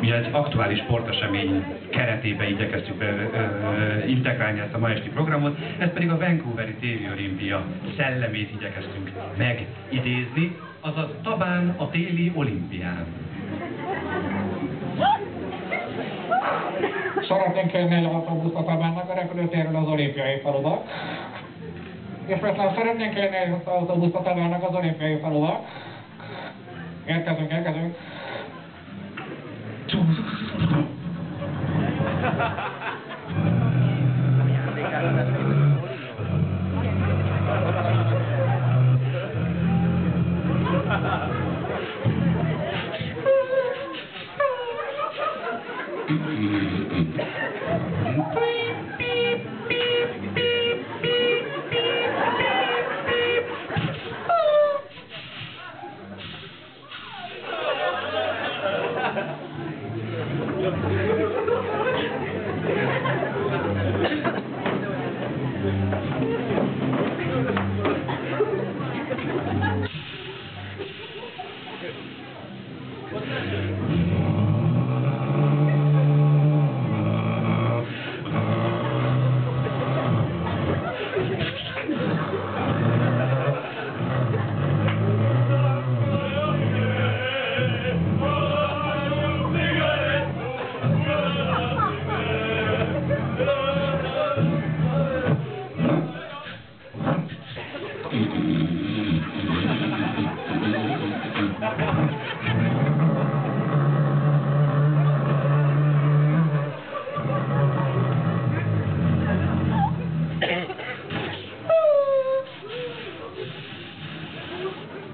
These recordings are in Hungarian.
Mi egy aktuális sportesemény keretében igyekeztük integrálni ezt a ma esti programot, ez pedig a Vancouveri téli olimpia szellemét igyekeztünk megidézni, azaz Tabán a téli olimpián. Szeretnénk kérni egy autóbuszt a Tabánnak a repülőtérről az olimpiai faluba. Ismétlem, szeretnénk kérni egy autóbuszt a Tabánnak az olimpiai faluba. Érkezünk, érkezünk.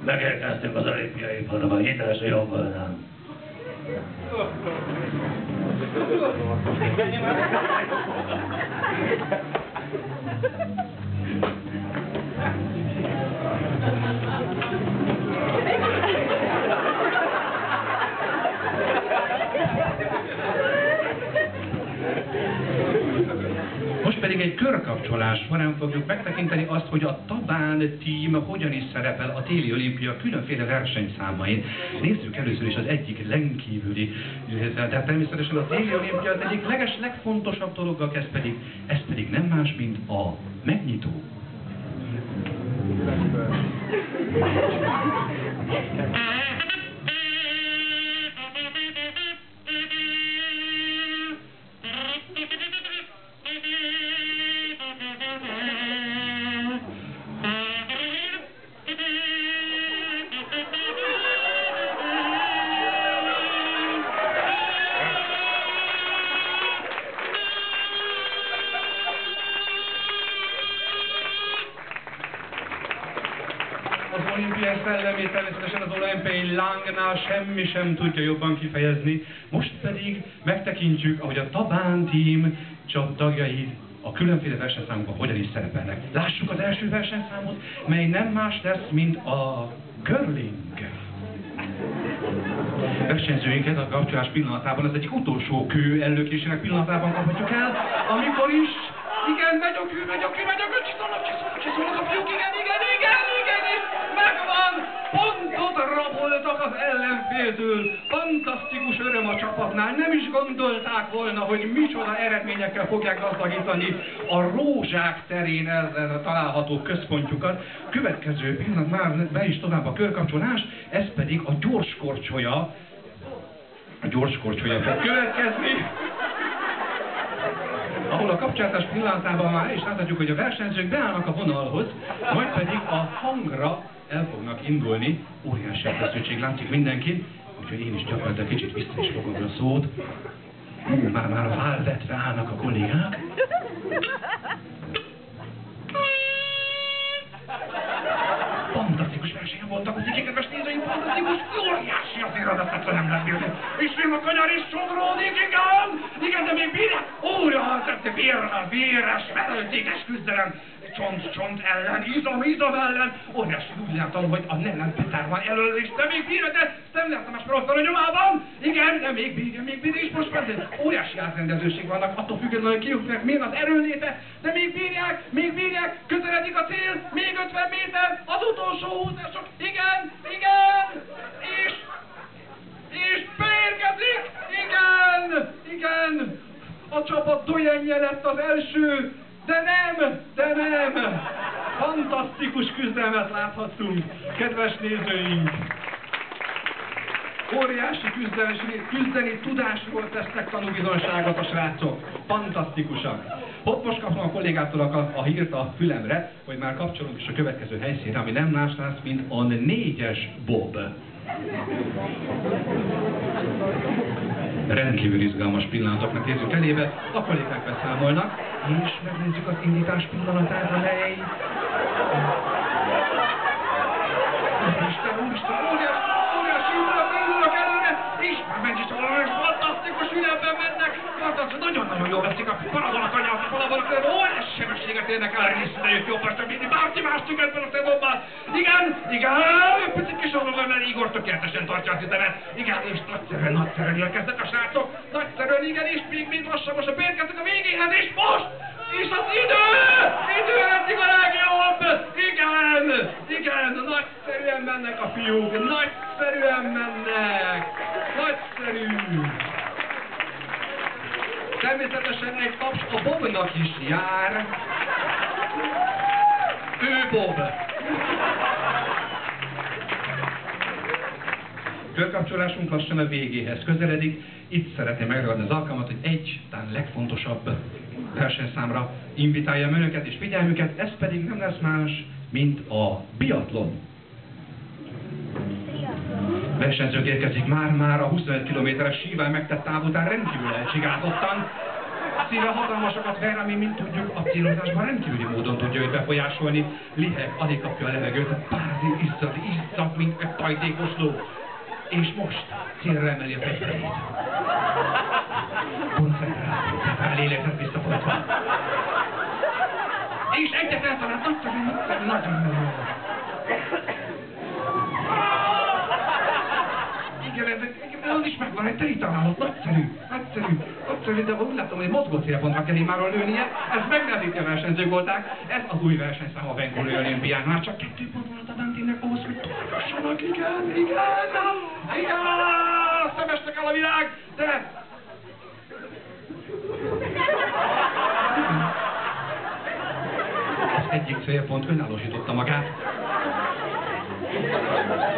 Megérkeztünk az olimpiai faluba, hitelesen jobb volnám. Most pedig egy körkapcsolás során fogjuk megtekinteni azt, hogy a Tabán Team hogyan is szerepel a téli olimpia különféle versenyszámain. Nézzük először is az egyik rendkívüli, de természetesen a téli olimpia az egyik legfontosabb dologgal ez pedig nem más, mint a megnyitó. Az olimpiai szellemét természetesen az olimpiai lángnál semmi sem tudja jobban kifejezni. Most pedig megtekintjük, ahogy a Tabán Team tagjai a különféle versenyszámokban hogyan is szerepelnek. Lássuk az első versenyszámot, mely nem más lesz, mint a curling. Versenyzőinket a kapcsolás pillanatában, az egyik utolsó kő ellökésének pillanatában kaphatjuk el, amikor is, igen, megy a kő, csiszolnak a fiúk, igen, és megvan! Pontot raboltak az ellenféltől, fantasztikus öröm a csapatnál, nem is gondolták volna, hogy micsoda eredményekkel fogják gazdagítani a rózsák terén található központjukat. Következő pillanat, már be is tovább a körkapcsolás, ez pedig a gyorskorcsolya. A gyorskorcsolya fog következni, ahol a kapcsolás pillanatában már is láthatjuk, hogy a versenyzők beállnak a vonalhoz, majd pedig a hangra el fognak indulni. Óriási feszültség látszik mindenkin, úgyhogy én is gyakorlatilag kicsit vissza is fogom a szót. Már válvetve állnak a kollégák. Fantasztikus versenyen voltak az igen kedves nézőink, fantasztikus, óriási az irodatetve nem lehet bírni. És film a kanyar is sodródik, igen, de még bírják. Óriási, véres, felöltékes küzdelem. Csont ellen, izom ellen. Óriási, úgy láttam, hogy a Nellen Petár van elől, és de még bírja, de nem láttam más Prosztor a nyomában. Igen, de még bírja, és most már óriási átrendezőség vannak, attól függetlenül, hogy kiuknak milyen az erőléte, de még bírják, közeledik a cél, még 50 méter, az utolsó húzások, igen, és beérkezik, igen. A csapat Dojenje lett az első, de nem! Fantasztikus küzdelmet láthattunk, kedves nézőink! Óriási küzdeni tudásról tesznek tanúbizonyságot a srácok. Fantasztikusak. Hopp, most kapom a kollégától a hírt a fülemre, hogy már kapcsolunk is a következő helyszínre, ami nem más lesz, mint a 4-es Bob. Rendkívül izgalmas pillanatoknak érzünk elébe, a kollégák beszámolnak, és megnézzük az indítás pillanatát, amely... Úristen, óriási utak indulnak előre, és meg is valami fantasztikus ünnepben mennek, nagyon-nagyon jól veszik a paradolak anyag, valabalak, óriási sebességet érnek el, részre jött jobb este, mindig bárki más tük ebben a szezonban. Igen, picit kis alulban, mert Igor tökéletesen tartja az ütemet. Igen, és nagyszerűen érkeznek a srácok, nagyszerűen, igen, és még lassan most beérkeznek a végéhez, és most! És az idő eddig a legjobb! Igen, nagyszerűen mennek a fiúk, nagyszerűen mennek! Nagyszerű! Természetesen egy taps a Bobnak is jár. Ő Bob. Körkapcsolásunk lassan a végéhez közeledik. Itt szeretném megragadni az alkalmat, hogy egy, talán legfontosabb versenyszámra invitáljam önöket és figyelmüket, ez pedig nem lesz más, mint a biatlon. Versenyzők érkezik már a 25 km-es sível megtett táv után rendkívül elcsigázottan. Szíve hatalmasokat ver, ami, mint tudjuk, a célozásban rendkívüli módon tudja őt befolyásolni. Liheg, alig kapja a levegőt, a pázi izzad, mint egy tajtékos ló. És most célra emeli a fegyverét. Koncentrál, lélegzett visszafolytva. És egyet eltalált, nagyon. Igen, az is megvan, hogy te itt találod, nagyszerű, de úgy látom, hogy mozgó célpontra kell imáról lőnie, ez megnehezíti a versenyzők volták, ez az új versenyszám a Vancouver olimpián, már csak 2 pont van a Davantének ahhoz, hogy toljassanak, igen, szemesnek el a világ, de... Az egyik célpont önállósította magát.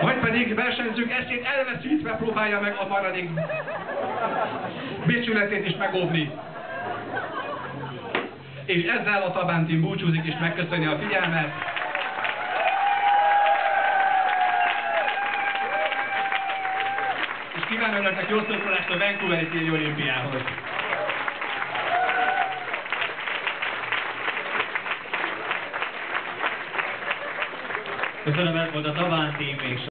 Majd pedig versenyzők eszét elveszítve próbálja meg a maradék becsületét is megóvni. És ezzel a Tabán Team búcsúzik és megköszöni a figyelmet. És kívánom önöknek jó szókolást a Vancouveri téli olimpiához. Köszönöm, ez volt a Tabán Team és